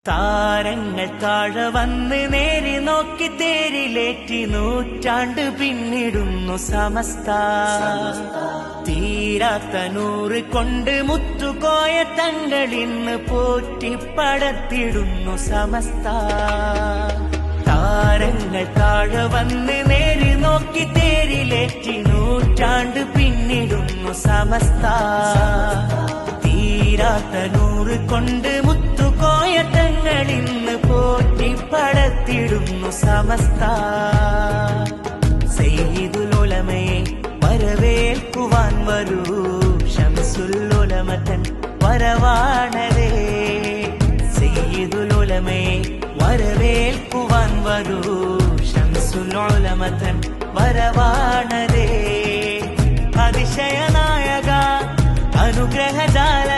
താരങ്ങൾ താഴെ വന്ന് നേരി നോക്കി തേരിലേറ്റി നൂറ്റാണ്ട് പിന്നിടുന്നു സമസ്ത. തീരാത്ത നൂറ് കൊണ്ട് മുത്തുകോയ തങ്ങളിന്ന് പോറ്റിപ്പടത്തിടുന്നു സമസ്ത. താരങ്ങൾ താഴെ വന്ന് നേരി നോക്കി തേരിലേറ്റി നൂറ്റാണ്ട് പിന്നിടുന്നു സമസ്ത. തീരാത്ത നൂറ് കൊണ്ട് മുത്തുകോയ തങ്ങളിന്ന് പോറ്റിപ്പടത്തിടുന്നു സമസ്ത. സയ്യിദുൽ ഉലമയെ വരവേൽക്കുവാൻ വരൂ, ശംസുൽ ഉലമതൻ വരവാണരേ. സയ്യിദുൽ ഉലമയെ വരവേൽക്കുവാൻ വരൂ, ശംസുൽ ഉലമതൻ വരവാണരേ. അതിശയനായക അനുഗ്രഹജാല